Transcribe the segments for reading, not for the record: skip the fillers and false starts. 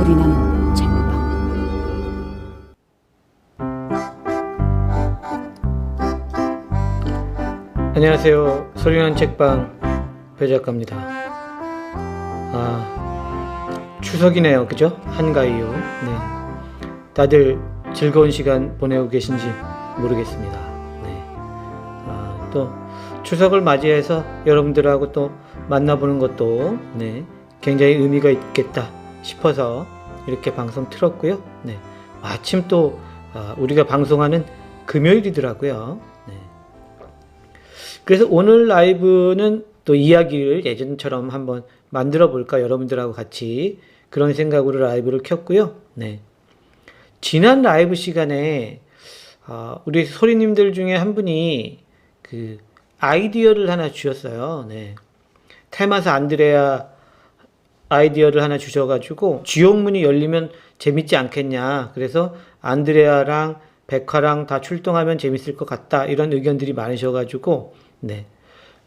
소리나는 책방. 안녕하세요. 소리나는 책방 배작가입니다. 추석이네요. 그죠? 한가위요. 네. 다들 즐거운 시간 보내고 계신지 모르겠습니다. 네. 또 추석을 맞이해서 여러분들하고 또 만나보는 것도 네, 굉장히 의미가 있겠다 싶어서 이렇게 방송 틀었고요. 네. 마침 또 우리가 방송하는 금요일이더라고요. 네. 그래서 오늘 라이브는 또 이야기를 예전처럼 한번 만들어 볼까 여러분들하고 같이 그런 생각으로 라이브를 켰고요. 네. 지난 라이브 시간에 우리 소리님들 중에 한 분이 그 아이디어를 하나 주셨어요. 네. 테마사 안드레아 아이디어를 하나 주셔가지고 지옥문이 열리면 재밌지 않겠냐. 그래서 안드레아랑 백화랑 다 출동하면 재밌을 것 같다. 이런 의견들이 많으셔가지고 네.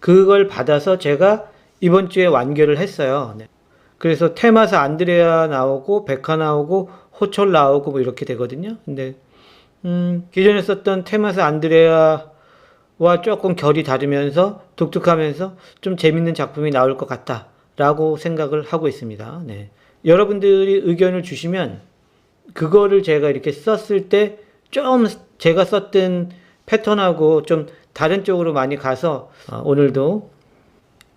그걸 받아서 제가 이번 주에 완결을 했어요. 네. 그래서 테마사 안드레아 나오고 백화 나오고 호철 나오고 뭐 이렇게 되거든요. 근데 기존에 썼던 테마사 안드레아와 조금 결이 다르면서 독특하면서 좀 재밌는 작품이 나올 것 같다라고 생각을 하고 있습니다. 네. 여러분들이 의견을 주시면 그거를 제가 이렇게 썼을 때 좀 제가 썼던 패턴하고 좀 다른 쪽으로 많이 가서 오늘도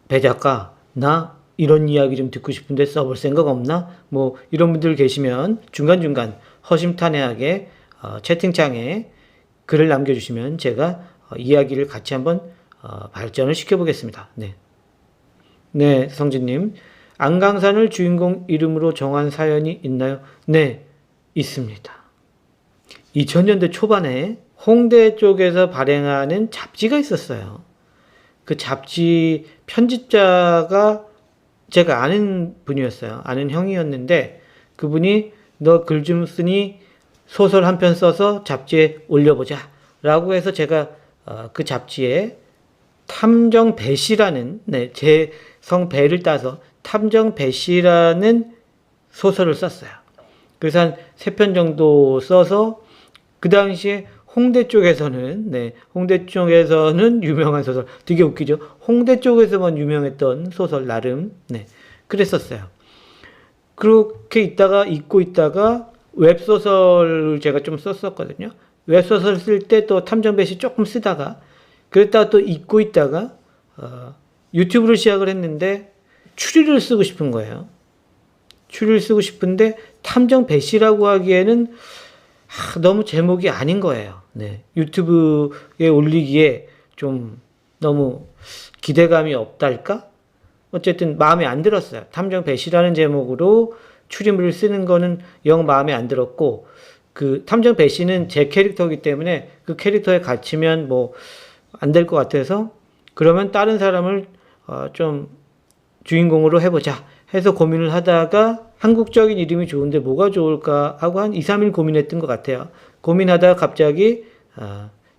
배작가 나 이런 이야기 좀 듣고 싶은데 써볼 생각 없나? 뭐 이런 분들 계시면 중간중간 허심탄회하게 채팅창에 글을 남겨주시면 제가 이야기를 같이 한번 발전을 시켜보겠습니다. 네. 네, 성진님. 안강산을 주인공 이름으로 정한 사연이 있나요? 네, 있습니다. 2000년대 초반에 홍대 쪽에서 발행하는 잡지가 있었어요. 그 잡지 편집자가 제가 아는 분이었어요. 아는 형이었는데 그분이 너 글 좀 쓰니 소설 한 편 써서 잡지에 올려보자 라고 해서 제가 그 잡지에 탐정 배시라는 네, 제 성 배를 따서 탐정 배시라는 소설을 썼어요. 그래서 한 3편 정도 써서 그 당시에 홍대 쪽에서는 네, 홍대 쪽에서는 유명한 소설 되게 웃기죠. 홍대 쪽에서만 유명했던 소설 나름 네, 그랬었어요. 그렇게 잊고 있다가 웹소설을 제가 좀 썼었거든요. 웹소설 쓸 때 또 탐정배시 조금 쓰다가 그랬다가 또 잊고 있다가 유튜브를 시작을 했는데 추리를 쓰고 싶은 거예요. 추리를 쓰고 싶은데 탐정배시라고 하기에는 너무 제목이 아닌 거예요. 네. 유튜브에 올리기에 좀 너무 기대감이 없달까? 어쨌든 마음에 안 들었어요. 탐정 배시라는 제목으로 추리물을 쓰는 거는 영 마음에 안 들었고, 그 탐정 배시는 제 캐릭터이기 때문에 그 캐릭터에 갇히면 뭐 안 될 것 같아서 그러면 다른 사람을 좀 주인공으로 해보자 해서 고민을 하다가 한국적인 이름이 좋은데 뭐가 좋을까 하고 한 2, 3일 고민했던 것 같아요. 고민하다가 갑자기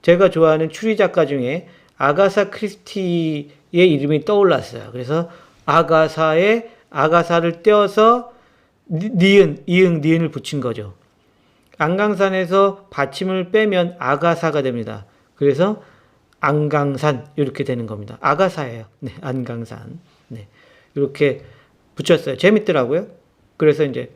제가 좋아하는 추리 작가 중에 아가사 크리스티의 이름이 떠올랐어요. 그래서 아가사에 아가사를 떼어서 니은을 붙인 거죠. 안강산에서 받침을 빼면 아가사가 됩니다. 그래서 안강산 이렇게 되는 겁니다. 아가사예요. 네, 안강산. 네, 이렇게 붙였어요. 재밌더라고요. 그래서 이제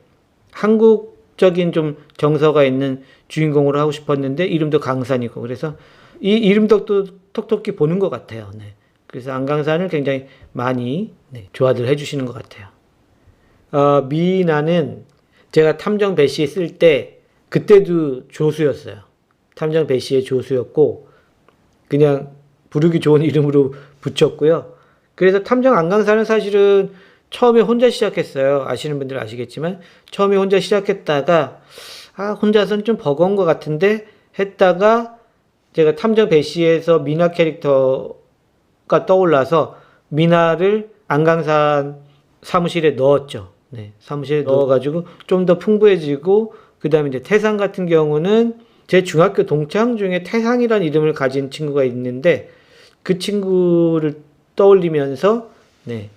한국적인 좀 정서가 있는 주인공으로 하고 싶었는데 이름도 강산이고 그래서 이 이름도 또 톡톡히 보는 것 같아요. 네. 그래서 안강산을 굉장히 많이 네, 좋아들 해주시는 것 같아요. 미나는 제가 탐정 배시 쓸 때 그때도 조수였어요. 탐정 배시의 조수였고 그냥 부르기 좋은 이름으로 붙였고요. 그래서 탐정 안강산은 사실은 처음에 혼자 시작했어요. 아시는 분들 아시겠지만 처음에 혼자 시작했다가 혼자서는 좀 버거운 것 같은데 했다가 제가 탐정 배시에서 미나 캐릭터가 떠올라서 미나를 안강산 사무실에 넣었죠. 네, 사무실에 넣어가지고 좀 더 풍부해지고 그 다음에 이제 태상 같은 경우는 제 중학교 동창 중에 태상이라는 이름을 가진 친구가 있는데 그 친구를 떠올리면서 네,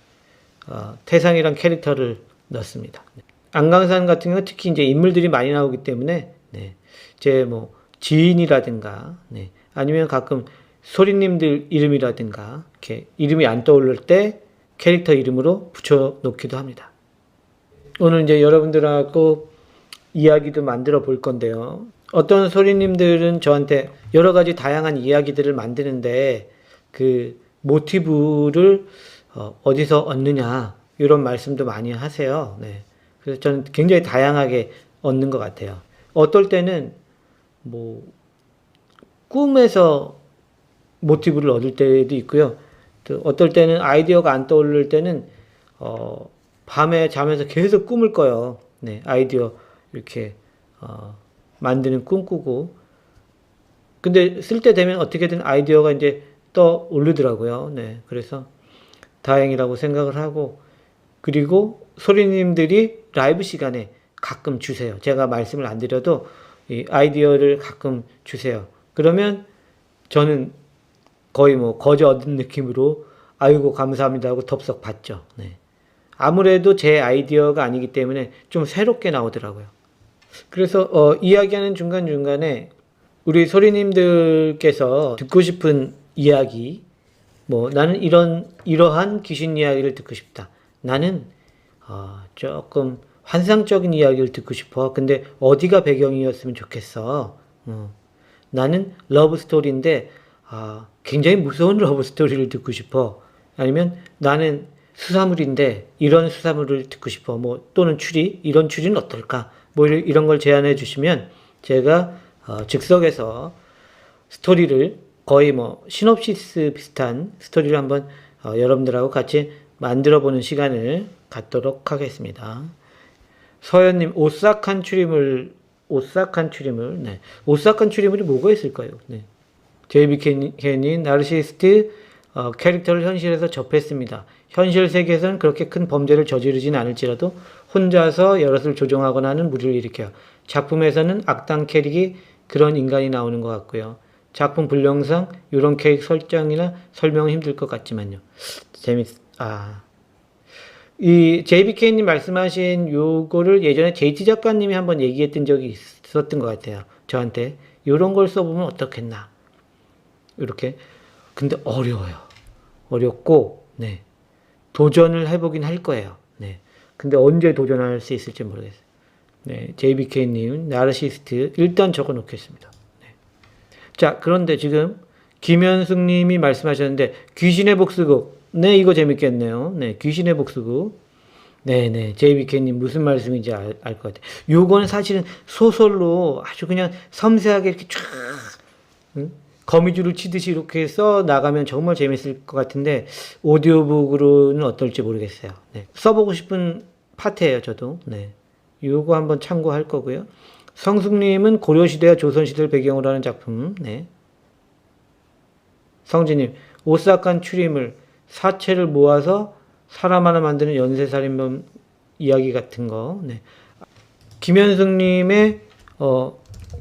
태상이란 캐릭터를 넣습니다. 안강산 같은 경우 특히 이제 인물들이 많이 나오기 때문에 네, 제 뭐 지인이라든가 네, 아니면 가끔 소리님들 이름이라든가 이렇게 이름이 안 떠오를 때 캐릭터 이름으로 붙여 놓기도 합니다. 오늘 이제 여러분들하고 이야기도 만들어 볼 건데요. 어떤 소리님들은 저한테 여러 가지 다양한 이야기들을 만드는데 그 모티브를 어디서 얻느냐 이런 말씀도 많이 하세요. 네. 그래서 저는 굉장히 다양하게 얻는 것 같아요. 어떨 때는 뭐 꿈에서 모티브를 얻을 때도 있고요. 또 어떨 때는 아이디어가 안 떠오를 때는 밤에 자면서 계속 꿈을 꿔요. 네, 아이디어 이렇게 만드는 꿈 꾸고. 근데 쓸 때 되면 어떻게든 아이디어가 이제 떠오르더라고요. 네, 그래서 다행이라고 생각을 하고, 그리고 소리님들이 라이브 시간에 가끔 주세요. 제가 말씀을 안 드려도 이 아이디어를 가끔 주세요. 그러면 저는 거의 뭐 거저 얻은 느낌으로 아이고 감사합니다 하고 덥석 받죠. 네. 아무래도 제 아이디어가 아니기 때문에 좀 새롭게 나오더라고요. 그래서 이야기하는 중간중간에 우리 소리님들께서 듣고 싶은 이야기, 뭐 나는 이러한 귀신 이야기를 듣고 싶다. 나는 조금 환상적인 이야기를 듣고 싶어. 근데 어디가 배경이었으면 좋겠어. 나는 러브 스토리인데 굉장히 무서운 러브 스토리를 듣고 싶어. 아니면 나는 수사물인데 이런 수사물을 듣고 싶어. 뭐 또는 추리, 이런 추리는 어떨까? 뭐 이런 걸 제안해 주시면 제가 즉석에서 스토리를 거의 뭐 시놉시스 비슷한 스토리를 한번 여러분들하고 같이 만들어 보는 시간을 갖도록 하겠습니다. 서현님, 오싹한 추리물, 네. 오싹한 추리물이 뭐가 있을까요? 네. JBK님, 나르시스트 캐릭터를 현실에서 접했습니다. 현실 세계에서는 그렇게 큰 범죄를 저지르진 않을지라도 혼자서 여럿을 조종하거나 하는 무리를 일으켜요. 작품에서는 악당 캐릭이 그런 인간이 나오는 것 같고요. 작품 분량상 이런 캐릭 설정이나 설명은 힘들 것 같지만요. 이 JBK님 말씀하신 요거를 예전에 JT 작가님이 한번 얘기했던 적이 있었던 것 같아요. 저한테 요런 걸 써보면 어떻겠나. 이렇게. 근데 어려워요. 어렵고, 네. 도전을 해보긴 할 거예요. 네. 근데 언제 도전할 수 있을지 모르겠어요. 네. JBK님, 나르시스트, 일단 적어 놓겠습니다. 네. 자, 그런데 지금 김현숙님이 말씀하셨는데, 귀신의 복수극. 네, 이거 재밌겠네요. 네, 귀신의 복수극. 네네, JBK님 무슨 말씀인지 알 것 같아요. 요거는 사실은 소설로 아주 그냥 섬세하게 이렇게 쫙, 응? 거미줄을 치듯이 이렇게 써 나가면 정말 재밌을 것 같은데, 오디오북으로는 어떨지 모르겠어요. 네. 써보고 싶은 파트예요, 저도. 네. 요거 한번 참고할 거고요. 성숙님은 고려시대와 조선시대를 배경으로 하는 작품. 네. 성진님, 오싹한 추리물, 사체를 모아서 사람 하나 만드는 연쇄살인범 이야기 같은 거. 네. 김현숙님의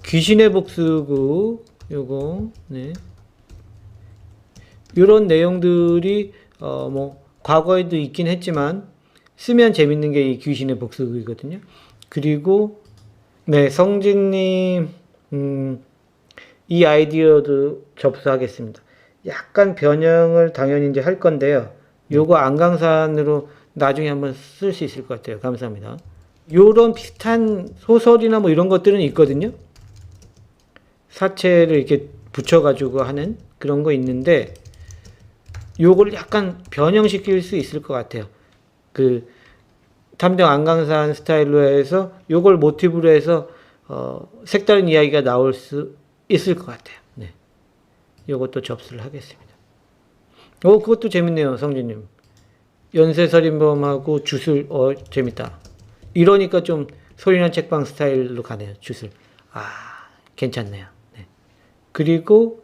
귀신의 복수극 요거. 네. 요런 내용들이 뭐 과거에도 있긴 했지만 쓰면 재밌는 게 이 귀신의 복수극이거든요. 그리고 네, 성진님 이 아이디어도 접수하겠습니다. 약간 변형을 당연히 이제 할 건데요. 요거 안강산으로 나중에 한번 쓸 수 있을 것 같아요. 감사합니다. 요런 비슷한 소설이나 뭐 이런 것들은 있거든요. 사체를 이렇게 붙여가지고 하는 그런 거 있는데, 요걸 약간 변형시킬 수 있을 것 같아요. 그, 탐정 안강산 스타일로 해서 요걸 모티브로 해서, 색다른 이야기가 나올 수 있을 것 같아요. 네. 요것도 접수를 하겠습니다. 그것도 재밌네요, 성진님. 연쇄살인범하고 주술, 재밌다. 이러니까 좀 소리난 책방 스타일로 가네요, 주술. 괜찮네요. 네. 그리고,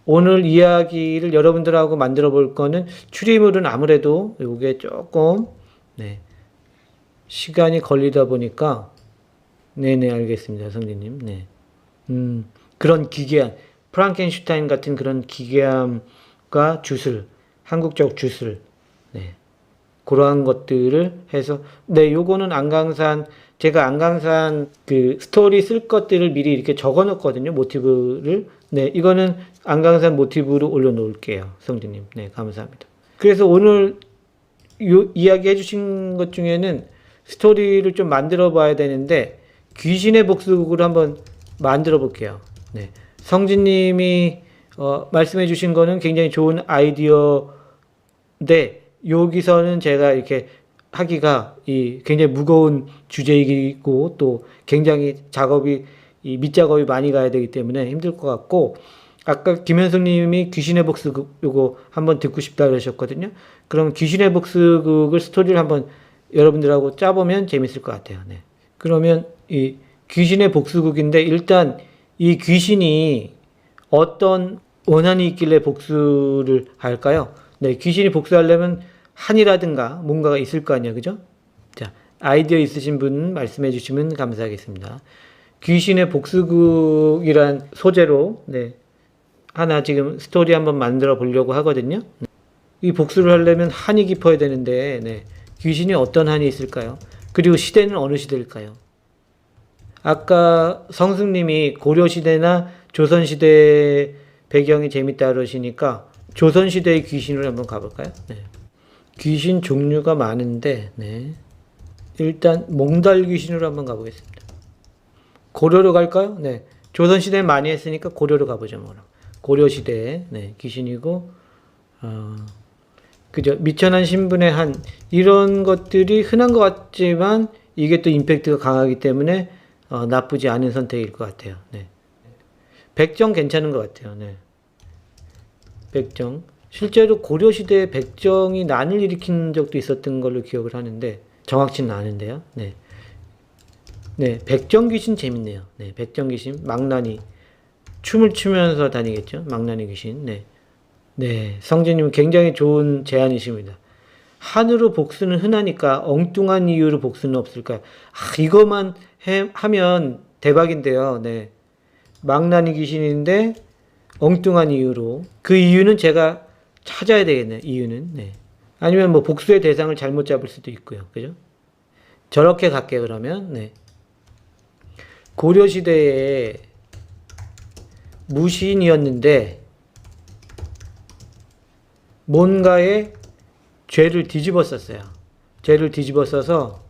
오늘 이야기를 여러분들하고 만들어 볼 거는 추리물은 아무래도 이게 조금, 네, 시간이 걸리다 보니까, 네네, 알겠습니다, 성진님. 네. 그런 기괴한, 프랑켄슈타인 같은 그런 기괴함과 주술, 한국적 주술, 네. 그러한 것들을 해서, 네, 요거는 안강산, 제가 안강산 그 스토리 쓸 것들을 미리 이렇게 적어 놓거든요. 모티브를. 네, 이거는 안강산 모티브로 올려놓을게요. 성진님. 네, 감사합니다. 그래서 오늘 이야기 해주신 것 중에는 스토리를 좀 만들어 봐야 되는데, 귀신의 복수극을 한번 만들어 볼게요. 네. 성진님이 말씀해 주신 거는 굉장히 좋은 아이디어인데, 여기서는 제가 이렇게 하기가 굉장히 무거운 주제이고, 또 굉장히 작업이, 밑작업이 많이 가야 되기 때문에 힘들 것 같고, 아까 김현숙님이 귀신의 복수극 요거 한번 듣고 싶다 그러셨거든요. 그럼 귀신의 복수극을 스토리를 한번 여러분들하고 짜보면 재밌을 것 같아요. 네. 그러면 이 귀신의 복수극인데, 일단 이 귀신이 어떤 원한이 있길래 복수를 할까요? 네, 귀신이 복수하려면 한이라든가 뭔가가 있을 거 아니에요, 그죠? 자, 아이디어 있으신 분 말씀해 주시면 감사하겠습니다. 귀신의 복수극이란 소재로, 네, 하나 지금 스토리 한번 만들어 보려고 하거든요. 이 복수를 하려면 한이 깊어야 되는데, 네, 귀신이 어떤 한이 있을까요? 그리고 시대는 어느 시대일까요? 아까 성승님이 고려시대나 조선시대 배경이 재밌다 그러시니까 조선시대의 귀신으로 한번 가볼까요? 네. 귀신 종류가 많은데, 네, 일단 몽달 귀신으로 한번 가보겠습니다. 고려로 갈까요? 네. 조선시대 많이 했으니까 고려로 가보죠. 뭐. 고려시대, 네, 귀신이고, 그죠? 미천한 신분의 한, 이런 것들이 흔한 것 같지만 이게 또 임팩트가 강하기 때문에 나쁘지 않은 선택일 것 같아요. 네. 백정 괜찮은 것 같아요. 네. 백정. 실제로 고려시대에 백정이 난을 일으킨 적도 있었던 걸로 기억을 하는데, 정확치는 않은데요. 네. 네, 백정 귀신 재밌네요. 네, 백정 귀신, 망나니. 춤을 추면서 다니겠죠? 망나니 귀신. 네. 네, 성진님 굉장히 좋은 제안이십니다. 한으로 복수는 흔하니까 엉뚱한 이유로 복수는 없을까요? 이것만 하면 대박인데요. 네. 망나니 귀신인데 엉뚱한 이유로. 그 이유는 제가 찾아야 되겠네요. 이유는. 네. 아니면 뭐 복수의 대상을 잘못 잡을 수도 있고요. 그죠? 저렇게 갈게요. 그러면. 네. 고려시대에 무신이었는데 뭔가의 죄를 뒤집었었어요. 죄를 뒤집었어서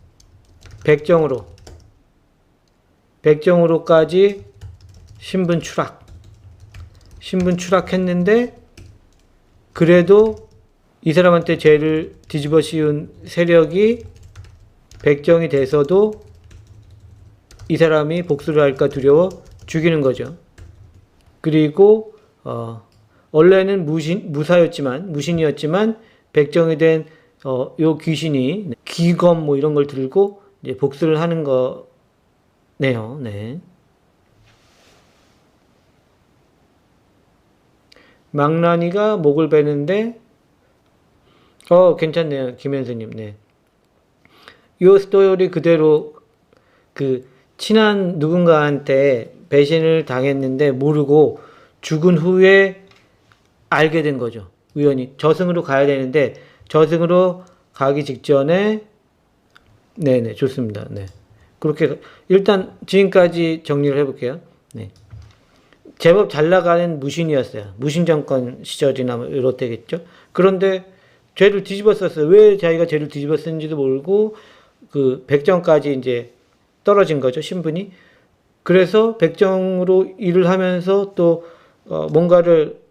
백정으로까지 신분 추락했는데, 그래도 이 사람한테 죄를 뒤집어 씌운 세력이 백정이 돼서도 이 사람이 복수를 할까 두려워 죽이는 거죠. 그리고 원래는 무신이었지만 백정이 된 요 귀신이 기검 뭐 이런 걸 들고 이제 복수를 하는 거네요. 네. 망나니가 목을 베는데, 괜찮네요. 김현수님. 네. 요 스토리 그대로 그 친한 누군가한테 배신을 당했는데 모르고 죽은 후에 알게 된 거죠. 우연히 저승으로 가야 되는데 저승으로 가기 직전에, 네네, 좋습니다. 네. 그렇게 일단 지금까지 정리를 해볼게요. 네. 제법 잘 나가는 무신이었어요. 무신 정권 시절이나 뭐 이럴 때겠죠. 그런데 죄를 뒤집었었어요. 왜 자기가 죄를 뒤집었는지도 모르고 그 백정까지 이제 떨어진 거죠, 신분이. 그래서 백정으로 일을 하면서 또 뭔가를,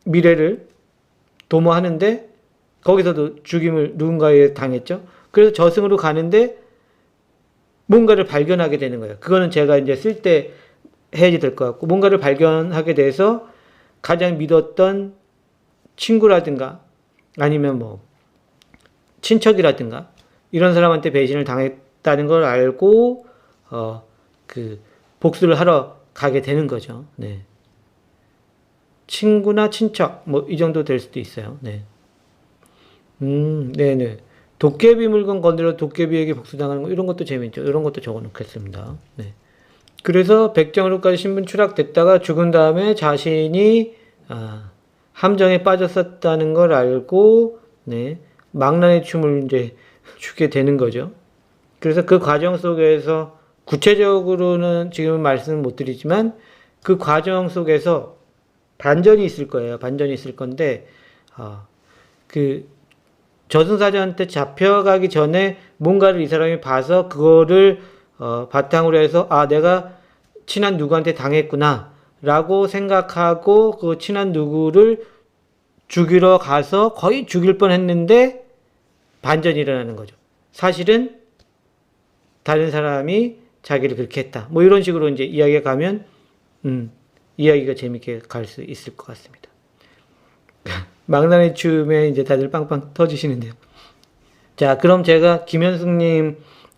미래를 도모하는데 거기서도 죽임을 누군가에 당했죠. 그래서 저승으로 가는데 뭔가를 발견하게 되는 거예요. 그거는 제가 이제 쓸 때 해야지 될 것 같고, 뭔가를 발견하게 돼서 가장 믿었던 친구라든가 아니면 뭐 친척이라든가 이런 사람한테 배신을 당했다는 걸 알고 그 복수를 하러 가게 되는 거죠. 네. 친구나 친척 뭐 이 정도 될 수도 있어요. 네. 네네. 도깨비 물건 건드려 도깨비에게 복수당하는 거, 이런 것도 재밌죠. 이런 것도 적어놓겠습니다. 네. 그래서 백정으로까지 신분 추락됐다가 죽은 다음에 자신이 함정에 빠졌었다는 걸 알고, 네, 망나니 춤을 이제 추게 되는 거죠. 그래서 그 과정 속에서 구체적으로는 지금 말씀을 못 드리지만 그 과정 속에서 반전이 있을 거예요. 반전이 있을 건데 그 저승사자한테 잡혀가기 전에 뭔가를 이 사람이 봐서 그거를 바탕으로 해서 내가 친한 누구한테 당했구나 라고 생각하고 그 친한 누구를 죽이러 가서 거의 죽일 뻔했는데 반전이 일어나는 거죠. 사실은 다른 사람이 자기를 그렇게 했다. 뭐 이런 식으로 이제 이야기가 가면 이야기가 재밌게 갈 수 있을 것 같습니다. 망나니 춤에 이제 다들 빵빵 터지시는데요. 자, 그럼 제가 김현숙님이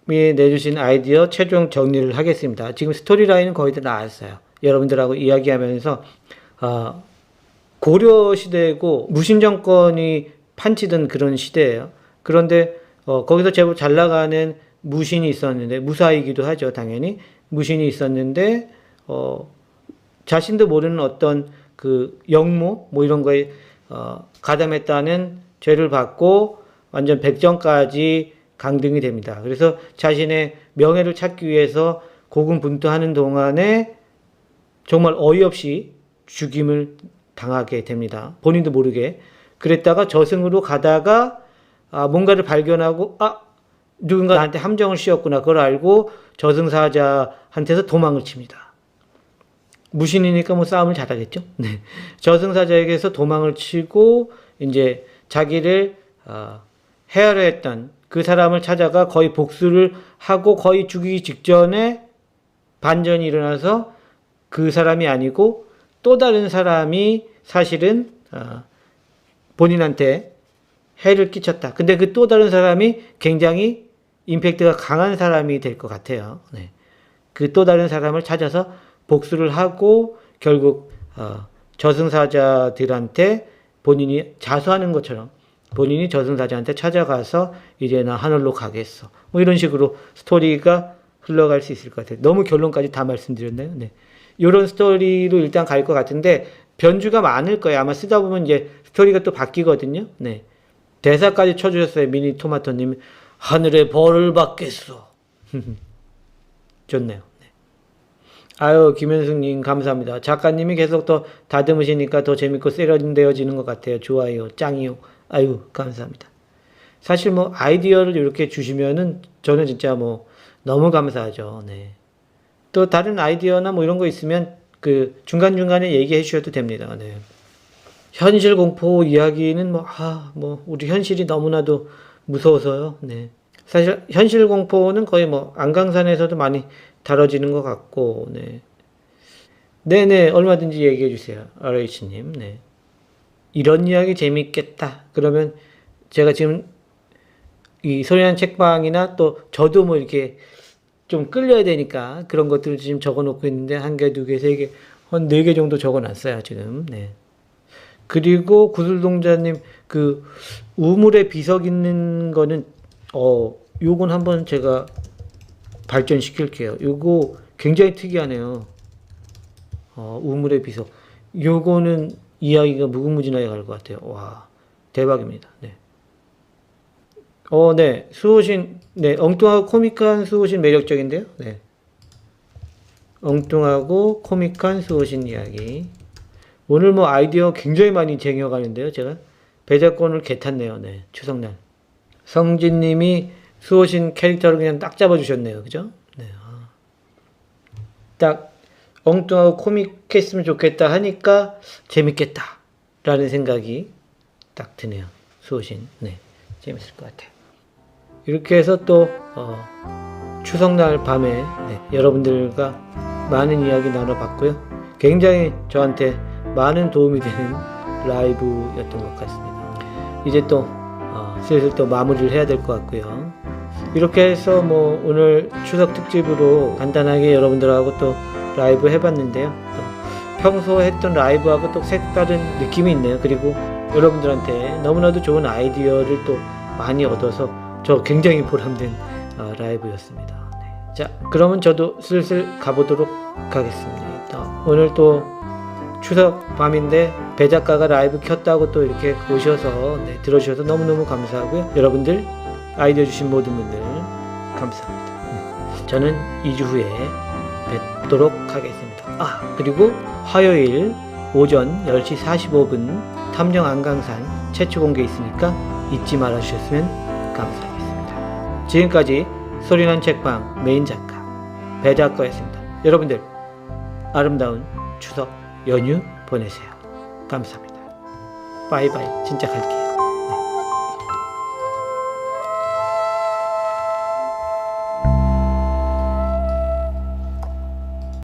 내주신 아이디어 최종 정리를 하겠습니다. 지금 스토리라인은 거의 다 나왔어요. 여러분들하고 이야기하면서 고려 시대고 무신 정권이 판치던 그런 시대예요. 그런데 거기서 제법 잘 나가는 무신이 있었는데, 무사이기도 하죠, 당연히. 무신이 있었는데 자신도 모르는 어떤 그 영모 뭐 이런 거에 가담했다는 죄를 받고 완전 백정까지 강등이 됩니다. 그래서 자신의 명예를 찾기 위해서 고군분투하는 동안에 정말 어이없이 죽임을 당하게 됩니다. 본인도 모르게. 그랬다가 저승으로 가다가 뭔가를 발견하고 누군가 나한테 함정을 씌웠구나. 그걸 알고 저승사자한테서 도망을 칩니다. 무신이니까 뭐 싸움을 잘하겠죠. 네. 저승사자에게서 도망을 치고 이제 자기를 해하려 했던 그 사람을 찾아가 거의 복수를 하고 거의 죽이기 직전에 반전이 일어나서 그 사람이 아니고 또 다른 사람이 사실은 본인한테 해를 끼쳤다. 근데 그 또 다른 사람이 굉장히 임팩트가 강한 사람이 될 것 같아요. 네. 그 또 다른 사람을 찾아서 복수를 하고 결국 저승사자들한테 본인이 자수하는 것처럼 본인이 저승사자한테 찾아가서 이제 나 하늘로 가겠어. 뭐 이런 식으로 스토리가 흘러갈 수 있을 것 같아요. 너무 결론까지 다 말씀드렸나요? 네. 이런 스토리로 일단 갈 것 같은데 변주가 많을 거예요. 아마 쓰다 보면 이제 스토리가 또 바뀌거든요. 네. 대사까지 쳐주셨어요. 미니 토마토님. 하늘의 벌을 받겠어. 좋네요. 네. 아유, 김현숙님 감사합니다. 작가님이 계속 더 다듬으시니까 더 재밌고 세련되어지는 것 같아요. 좋아요. 짱이요. 아유, 감사합니다. 사실 뭐 아이디어를 이렇게 주시면은 저는 진짜 뭐 너무 감사하죠. 네. 또 다른 아이디어나 뭐 이런 거 있으면 그 중간중간에 얘기해 주셔도 됩니다. 네. 현실 공포 이야기는 뭐 우리 현실이 너무나도 무서워서요. 네. 사실 현실 공포는 거의 뭐 안강산에서도 많이 다뤄지는 것 같고, 네. 네네, 얼마든지 얘기해 주세요. RH님. 네. 이런 이야기 재밌겠다. 그러면 제가 지금 이 소리난 책방이나 또 저도 뭐 이렇게 좀 끌려야 되니까 그런 것들을 지금 적어 놓고 있는데 한 개, 두 개, 세 개, 한 네 개 정도 적어 놨어요, 지금. 네. 그리고 구슬동자님, 그 우물에 비석 있는 거는 요건 한번 제가 발전시킬게요. 요거 굉장히 특이하네요. 우물의 비석. 요거는 이야기가 무궁무진하게 갈 것 같아요. 와, 대박입니다. 네. 네. 수호신, 네. 엉뚱하고 코믹한 수호신 매력적인데요. 네. 엉뚱하고 코믹한 수호신 이야기. 오늘 뭐 아이디어 굉장히 많이 쟁여가는데요. 제가 배작권을 개탔네요. 네. 추석날. 성진님이 수호신 캐릭터를 그냥 딱 잡아주셨네요. 그죠? 네. 딱 엉뚱하고 코믹했으면 좋겠다 하니까 재밌겠다 라는 생각이 딱 드네요. 수호신. 네. 재밌을 것 같아요. 이렇게 해서 또 추석날 밤에 네, 여러분들과 많은 이야기 나눠봤고요. 굉장히 저한테 많은 도움이 되는 라이브였던 것 같습니다. 이제 또 슬슬 또 마무리를 해야 될 것 같고요. 이렇게 해서 뭐 오늘 추석 특집으로 간단하게 여러분들하고 또 라이브 해봤는데요. 또 평소 했던 라이브하고 또 색다른 느낌이 있네요. 그리고 여러분들한테 너무나도 좋은 아이디어를 또 많이 얻어서 저 굉장히 보람된 라이브였습니다. 네. 자, 그러면 저도 슬슬 가보도록 하겠습니다. 오늘 또 추석 밤인데 배 작가가 라이브 켰다고 또 이렇게 오셔서 들어주셔서 너무너무 감사하고요. 여러분들 아이디어 주신 모든 분들 감사합니다. 저는 2주 후에 뵙도록 하겠습니다. 그리고 화요일 오전 10시 45분 탐정 안강산 최초 공개 있으니까 잊지 말아 주셨으면 감사하겠습니다. 지금까지 소리난 책방 메인 작가 배 작가였습니다. 여러분들 아름다운 추석 연휴 보내세요. 감사합니다. 바이바이. 진짜 갈게요.